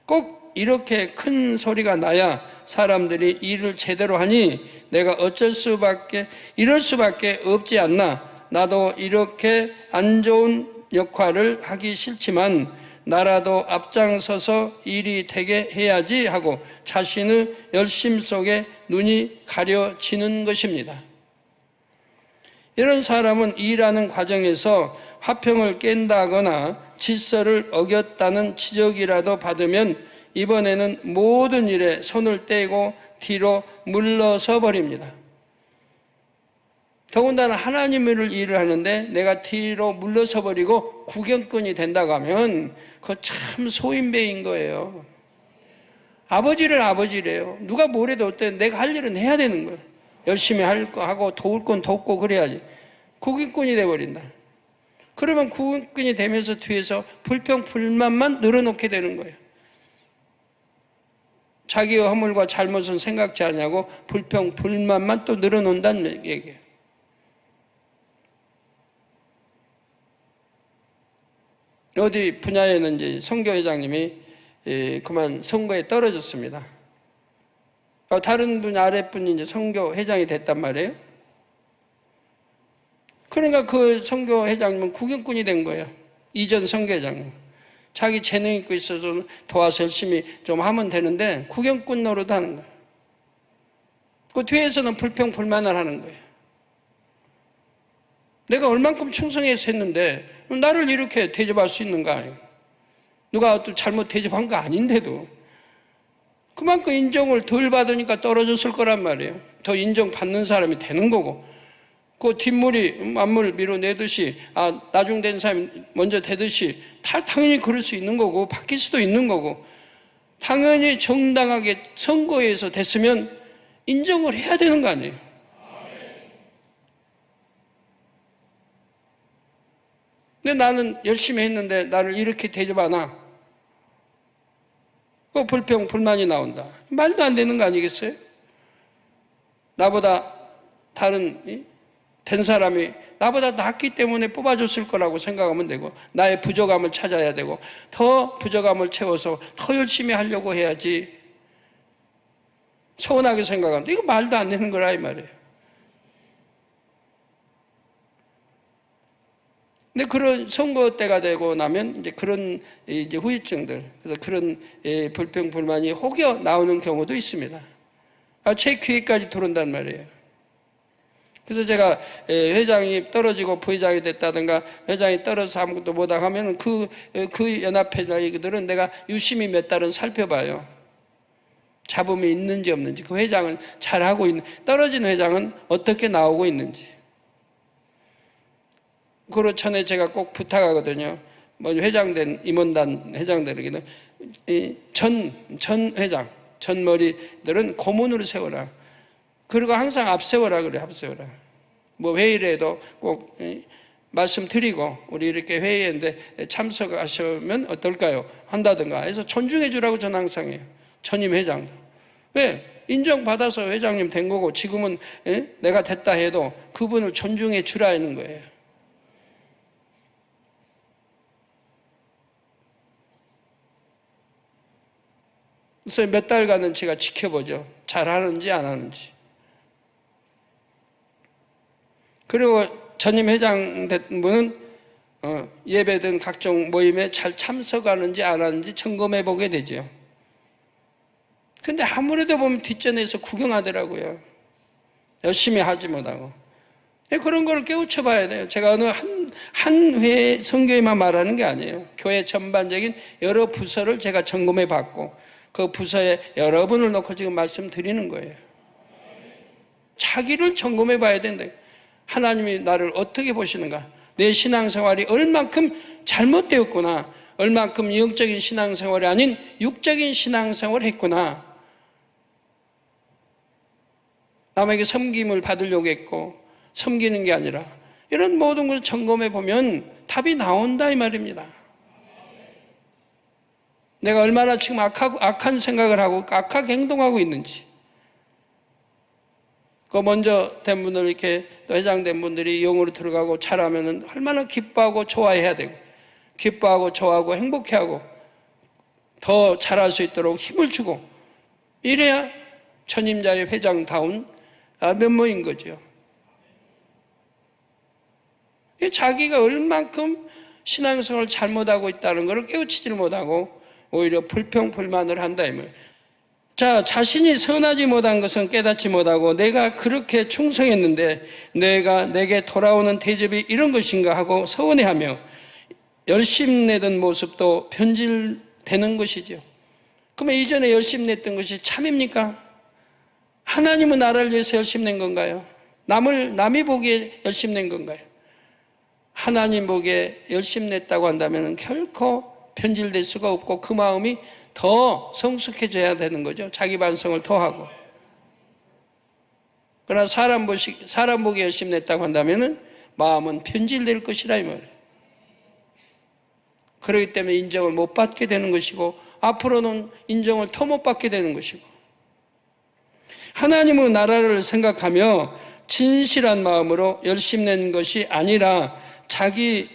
꼭 이렇게 큰 소리가 나야 사람들이 일을 제대로 하니 내가 이럴 수밖에 없지 않나. 나도 이렇게 안 좋은 역할을 하기 싫지만 나라도 앞장서서 일이 되게 해야지 하고 자신의 열심 속에 눈이 가려지는 것입니다. 이런 사람은 일하는 과정에서 화평을 깬다거나 질서를 어겼다는 지적이라도 받으면 이번에는 모든 일에 손을 떼고 뒤로 물러서 버립니다. 더군다나 하나님의 일을 하는데 내가 뒤로 물러서 버리고 구경꾼이 된다고 하면 그거 참 소인배인 거예요. 아버지를 아버지래요. 누가 뭐래도 어때? 내가 할 일은 해야 되는 거예요. 열심히 할 거 하고 도울 건 돕고 그래야지. 구경꾼이 돼버린다. 그러면 구경꾼이 되면서 뒤에서 불평불만만 늘어놓게 되는 거예요. 자기의 허물과 잘못은 생각지 않냐고 불평불만만 또 늘어놓는다는 얘기예요. 어디 분야에는 이제 선교회장님이 그만 선거에 떨어졌습니다. 다른 분 아랫분이 이제 선교회장이 됐단 말이에요. 그러니까 그 선교회장님은 구경꾼이 된 거예요. 이전 선교회장님. 자기 재능 있고 있어서 도와서 열심히 좀 하면 되는데 구경꾼 노릇 하는 거예요. 그 뒤에서는 불평불만을 하는 거예요. 내가 얼만큼 충성해서 했는데 나를 이렇게 대접할 수 있는가? 누가 또 잘못 대접한 거 아닌데도 그만큼 인정을 덜 받으니까 떨어졌을 거란 말이에요. 더 인정받는 사람이 되는 거고 그 뒷물이 만물 밀어내듯이 나중된 사람이 먼저 되듯이 당연히 그럴 수 있는 거고 바뀔 수도 있는 거고 당연히 정당하게 선거에서 됐으면 인정을 해야 되는 거 아니에요. 근데 나는 열심히 했는데 나를 이렇게 대접하나? 그 불평, 불만이 나온다. 말도 안 되는 거 아니겠어요? 나보다 다른 된 사람이 나보다 낫기 때문에 뽑아줬을 거라고 생각하면 되고 나의 부족함을 찾아야 되고 더 부족함을 채워서 더 열심히 하려고 해야지. 서운하게 생각하는데 이거 말도 안 되는 거라 이 말이에요. 근데 그런 선거 때가 되고 나면 이제 그런 이제 후유증들, 그래서 그런 불평, 불만이 혹여 나오는 경우도 있습니다. 제 귀에까지 들어온단 말이에요. 그래서 제가 회장이 떨어지고 부회장이 됐다든가 회장이 떨어져서 아무것도 못하고 하면 그 연합회장들은 내가 유심히 몇 달은 살펴봐요. 잡음이 있는지 없는지, 그 회장은 잘하고 있는, 떨어진 회장은 어떻게 나오고 있는지. 그로 전에 제가 꼭 부탁하거든요. 회장된 임원단 회장들에게는 전 회장, 전 머리들은 고문으로 세워라. 그리고 항상 앞세워라 그래, 앞세워라. 회의를 해도 꼭 말씀드리고 우리 이렇게 회의했는데 참석하시면 어떨까요? 한다든가 해서 존중해 주라고 저는 항상 해요. 전임 회장도. 왜? 인정받아서 회장님 된 거고 지금은 내가 됐다 해도 그분을 존중해 주라는 거예요. 그래서 몇 달간은 제가 지켜보죠. 잘하는지 안 하는지. 그리고 전임 회장 된 분은 예배든 각종 모임에 잘 참석하는지 안 하는지 점검해 보게 되죠. 근데 아무래도 보면 뒷전에서 구경하더라고요. 열심히 하지 못하고. 그런 걸 깨우쳐 봐야 돼요. 제가 어느 한 회의 선교에만 말하는 게 아니에요. 교회 전반적인 여러 부서를 제가 점검해 봤고 그 부서에 여러분을 놓고 지금 말씀드리는 거예요. 자기를 점검해 봐야 된다. 하나님이 나를 어떻게 보시는가? 내 신앙생활이 얼만큼 잘못되었구나. 얼만큼 영적인 신앙생활이 아닌 육적인 신앙생활을 했구나. 남에게 섬김을 받으려고 했고 섬기는 게 아니라 이런 모든 것을 점검해 보면 답이 나온다 이 말입니다. 내가 얼마나 지금 악한 생각을 하고 악하게 행동하고 있는지. 그 먼저 된 분들, 이렇게 회장된 분들이 영으로 들어가고 잘하면은 얼마나 기뻐하고 좋아해야 되고, 기뻐하고 좋아하고 행복해하고 더 잘할 수 있도록 힘을 주고, 이래야 전임자의 회장다운 면모인 거죠. 자기가 얼만큼 신앙생활을 잘못하고 있다는 것을 깨우치지를 못하고 오히려 불평불만을 한다 이 말이에요. 자, 자신이 선하지 못한 것은 깨닫지 못하고 내가 그렇게 충성했는데 내게 돌아오는 대접이 이런 것인가 하고 서운해하며 열심내던 모습도 변질되는 것이죠. 그러면 이전에 열심냈던 것이 참입니까? 하나님은 나라를 위해서 열심낸 건가요? 남이 보기에 열심낸 건가요? 하나님 보기에 열심냈다고 한다면 결코 변질될 수가 없고 그 마음이 더 성숙해져야 되는 거죠. 자기 반성을 더 하고. 그러나 사람 보기에 열심냈다고 한다면 마음은 변질될 것이라 이 말이에요. 그렇기 때문에 인정을 못 받게 되는 것이고 앞으로는 인정을 더 못 받게 되는 것이고, 하나님의 나라를 생각하며 진실한 마음으로 열심낸 것이 아니라 자기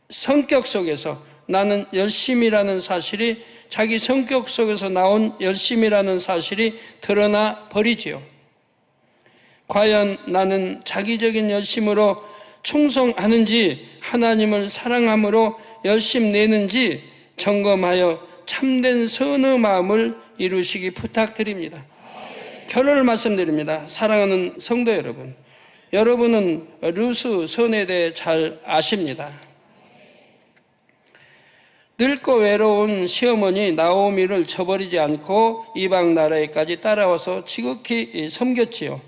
성격 속에서 나는 열심이라는 사실이, 자기 성격 속에서 나온 열심이라는 사실이 드러나 버리지요. 과연 나는 자기적인 열심으로 충성하는지 하나님을 사랑함으로 열심 내는지 점검하여 참된 선의 마음을 이루시기 부탁드립니다. 결론을 말씀드립니다. 사랑하는 성도 여러분, 여러분은 루스 선에 대해 잘 아십니다. 늙고 외로운 시어머니 나오미를 저버리지 않고 이방 나라에까지 따라와서 지극히 섬겼지요.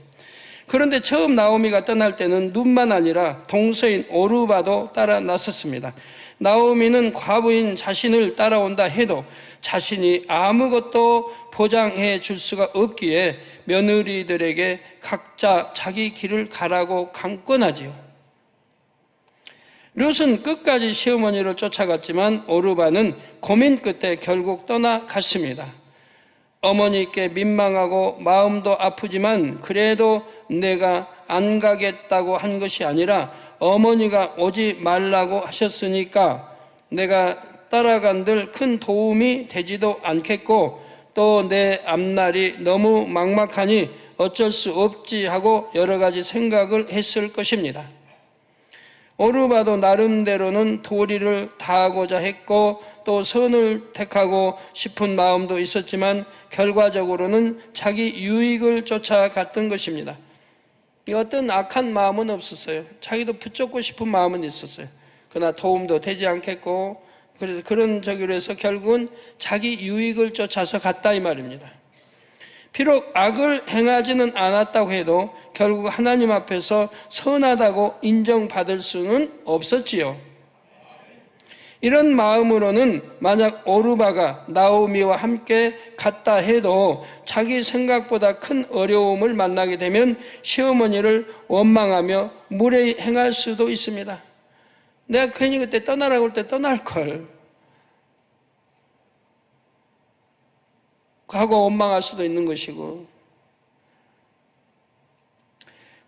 그런데 처음 나오미가 떠날 때는 눈만 아니라 동서인 오르바도 따라 나섰습니다. 나오미는 과부인 자신을 따라온다 해도 자신이 아무것도 보장해 줄 수가 없기에 며느리들에게 각자 자기 길을 가라고 강권하지요. 룻은 끝까지 시어머니를 쫓아갔지만 오르바는 고민 끝에 결국 떠나갔습니다. 어머니께 민망하고 마음도 아프지만 그래도 내가 안 가겠다고 한 것이 아니라 어머니가 오지 말라고 하셨으니까 내가 따라간들 큰 도움이 되지도 않겠고 또 내 앞날이 너무 막막하니 어쩔 수 없지 하고 여러 가지 생각을 했을 것입니다. 오르바도 나름대로는 도리를 다하고자 했고 또 선을 택하고 싶은 마음도 있었지만 결과적으로는 자기 유익을 쫓아갔던 것입니다. 어떤 악한 마음은 없었어요. 자기도 붙잡고 싶은 마음은 있었어요. 그러나 도움도 되지 않겠고 그래서 그런 저기로 해서 결국은 자기 유익을 쫓아서 갔다 이 말입니다. 비록 악을 행하지는 않았다고 해도 결국 하나님 앞에서 선하다고 인정받을 수는 없었지요. 이런 마음으로는 만약 오르바가 나오미와 함께 갔다 해도 자기 생각보다 큰 어려움을 만나게 되면 시어머니를 원망하며 무례히 행할 수도 있습니다. 내가 괜히 그때 떠나라고 할 때 떠날 걸 하고 원망할 수도 있는 것이고,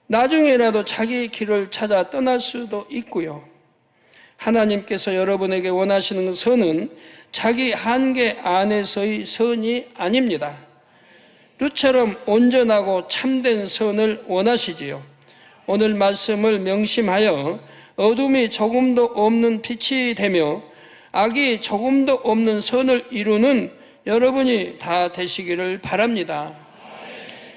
나중에라도 자기 길을 찾아 떠날 수도 있고요. 하나님께서 여러분에게 원하시는 선은 자기 한계 안에서의 선이 아닙니다. 룻처럼 온전하고 참된 선을 원하시지요. 오늘 말씀을 명심하여 어둠이 조금도 없는 빛이 되며 악이 조금도 없는 선을 이루는 여러분이 다 되시기를 바랍니다.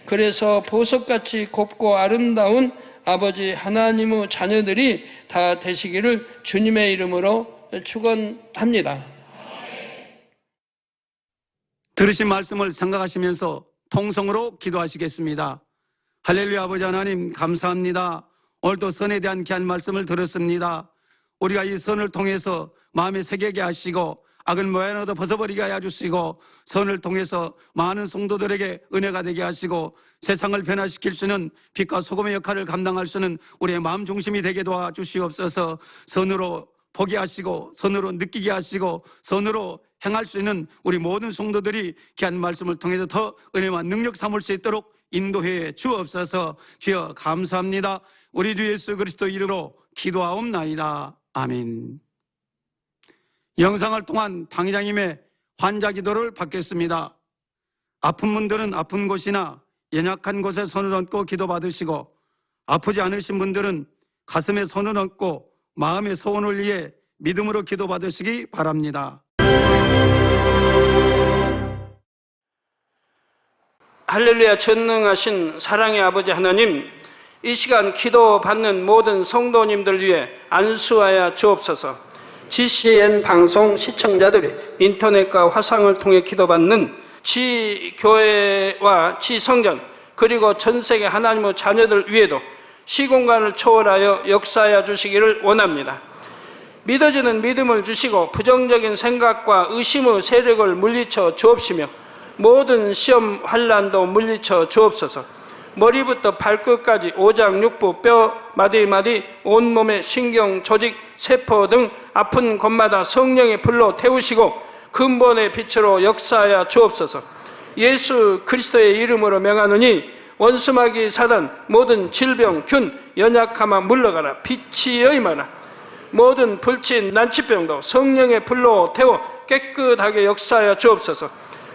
그래서 보석같이 곱고 아름다운 아버지 하나님의 자녀들이 다 되시기를 주님의 이름으로 축원합니다. 들으신 말씀을 생각하시면서 통성으로 기도하시겠습니다. 할렐루야. 아버지 하나님 감사합니다. 오늘도 선에 대한 귀한 말씀을 들었습니다. 우리가 이 선을 통해서 마음에 새기게 하시고 악은 모양으로도 벗어버리게 하여 주시고 선을 통해서 많은 성도들에게 은혜가 되게 하시고 세상을 변화시킬 수 있는 빛과 소금의 역할을 감당할 수 있는 우리의 마음 중심이 되게 도와주시옵소서. 선으로 보게 하시고 선으로 느끼게 하시고 선으로 행할 수 있는 우리 모든 성도들이 귀한 말씀을 통해서 더 은혜와 능력 삼을 수 있도록 인도해 주옵소서. 주여 감사합니다. 우리 주 예수 그리스도 이름으로 기도하옵나이다. 아멘. 영상을 통한 당회장님의 환자 기도를 받겠습니다. 아픈 분들은 아픈 곳이나 연약한 곳에 손을 얹고 기도받으시고 아프지 않으신 분들은 가슴에 손을 얹고 마음의 소원을 위해 믿음으로 기도받으시기 바랍니다. 할렐루야. 전능하신 사랑의 아버지 하나님, 이 시간 기도받는 모든 성도님들 위해 안수하여 주옵소서. GCN 방송 시청자들이 인터넷과 화상을 통해 기도받는 지교회와 지성전 그리고 전세계 하나님의 자녀들 위에도 시공간을 초월하여 역사하여 주시기를 원합니다. 믿어지는 믿음을 주시고 부정적인 생각과 의심의 세력을 물리쳐 주옵시며 모든 시험 환난도 물리쳐 주옵소서. 머리부터 발끝까지 오장육부 뼈 마디마디 온몸의 신경 조직 세포 등 아픈 곳마다 성령의 불로 태우시고 근본의 빛으로 역사하여 주옵소서. 예수 그리스도의 이름으로 명하노니 원수마귀 사단 모든 질병 균 연약함아 물러가라. 빛이 여임하라. 모든 불친 난치병도 성령의 불로 태워 깨끗하게 역사하여 주옵소서.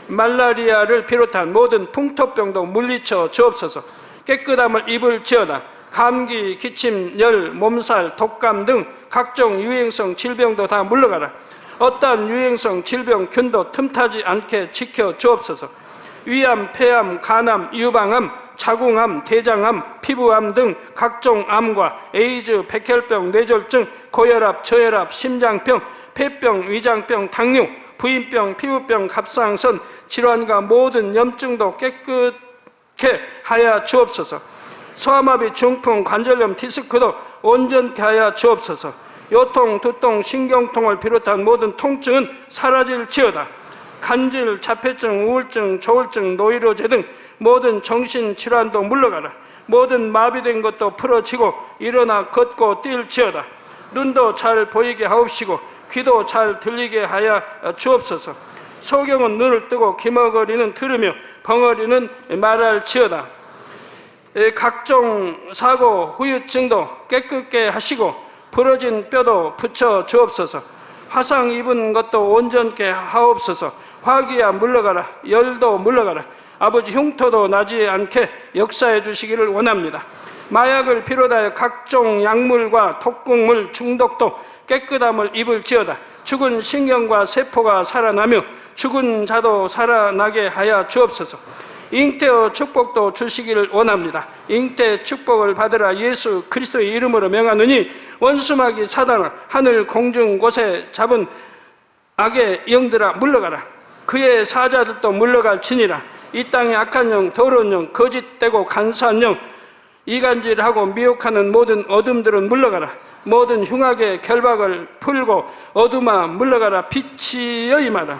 말라리아를 비롯한 모든 풍토병도 물리쳐 주옵소서. 깨끗함을 입을지어다. 감기, 기침, 열, 몸살, 독감 등 각종 유행성 질병도 다 물러가라. 어떠한 유행성 질병 균도 틈타지 않게 지켜 주옵소서. 위암, 폐암, 간암, 유방암, 자궁암, 대장암, 피부암 등 각종 암과 에이즈, 백혈병, 뇌졸중, 고혈압, 저혈압, 심장병, 폐병, 위장병, 당뇨, 부인병, 피부병, 갑상선 질환과 모든 염증도 깨끗게 하여 주옵소서. 소아마비, 중풍, 관절염, 디스크도 온전케 하여 주옵소서. 요통, 두통, 신경통을 비롯한 모든 통증은 사라질지어다. 간질, 자폐증, 우울증, 조울증, 노이로제 등 모든 정신질환도 물러가라. 모든 마비된 것도 풀어지고 일어나 걷고 뛸지어다. 눈도 잘 보이게 하옵시고 귀도 잘 들리게 하여 주옵소서. 소경은 눈을 뜨고 기머거리는 들으며 벙어리는 말할지어다. 각종 사고, 후유증도 깨끗게 하시고 부러진 뼈도 붙여 주옵소서. 화상 입은 것도 온전케 하옵소서. 화기야 물러가라. 열도 물러가라. 아버지 흉터도 나지 않게 역사해 주시기를 원합니다. 마약을 비롯하여 각종 약물과 독극물 중독도 깨끗함을 입을지어다. 죽은 신경과 세포가 살아나며 죽은 자도 살아나게 하여 주옵소서. 잉태의 축복도 주시기를 원합니다. 잉태 축복을 받으라. 예수 그리스도의 이름으로 명하노니 원수마귀 사단아 하늘 공중 곳에 잡은 악의 영들아 물러가라. 그의 사자들도 물러갈지니라. 이 땅의 악한 영, 더러운 영, 거짓되고 간사한 영, 이간질하고 미혹하는 모든 어둠들은 물러가라. 모든 흉악의 결박을 풀고 어둠아 물러가라. 빛이 여임하라.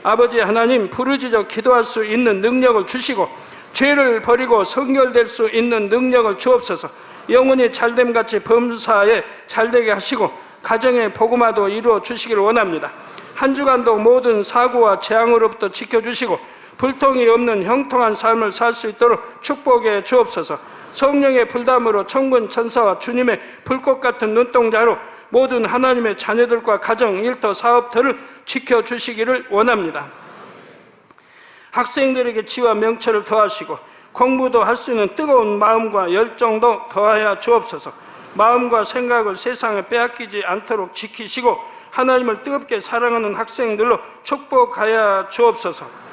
아버지 하나님, 부르짖어 기도할 수 있는 능력을 주시고 죄를 버리고 성결될 수 있는 능력을 주옵소서. 영혼이 잘됨같이 범사에 잘되게 하시고 가정의 복음화도 이루어 주시기를 원합니다. 한 주간도 모든 사고와 재앙으로부터 지켜주시고 불통이 없는 형통한 삶을 살 수 있도록 축복해 주옵소서. 성령의 불담으로 천군 천사와 주님의 불꽃 같은 눈동자로 모든 하나님의 자녀들과 가정, 일터, 사업터를 지켜주시기를 원합니다. 학생들에게 지와 명철을 더하시고 공부도 할 수 있는 뜨거운 마음과 열정도 더하여 주옵소서. 마음과 생각을 세상에 빼앗기지 않도록 지키시고 하나님을 뜨겁게 사랑하는 학생들로 축복하여 주옵소서.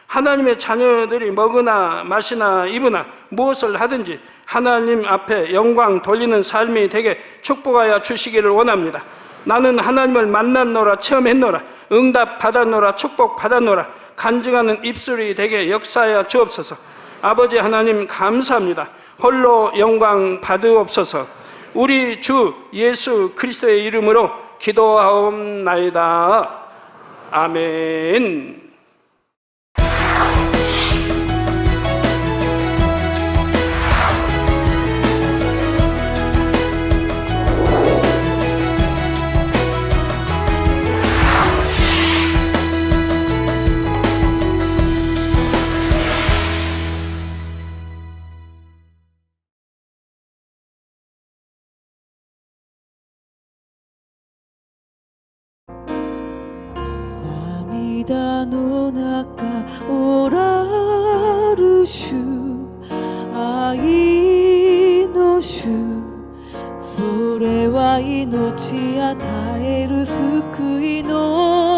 하나님의 자녀들이 먹으나 마시나 입으나 무엇을 하든지 하나님 앞에 영광 돌리는 삶이 되게 축복하여 주시기를 원합니다. 나는 하나님을 만났노라, 체험했노라, 응답 받았노라, 축복 받았노라. 간증하는 입술이 되게 역사하여 주옵소서. 아버지 하나님 감사합니다. 홀로 영광 받으옵소서. 우리 주 예수 그리스도의 이름으로 기도하옵나이다. 아멘.涙の中おらる主、愛の主、それは命与える救いの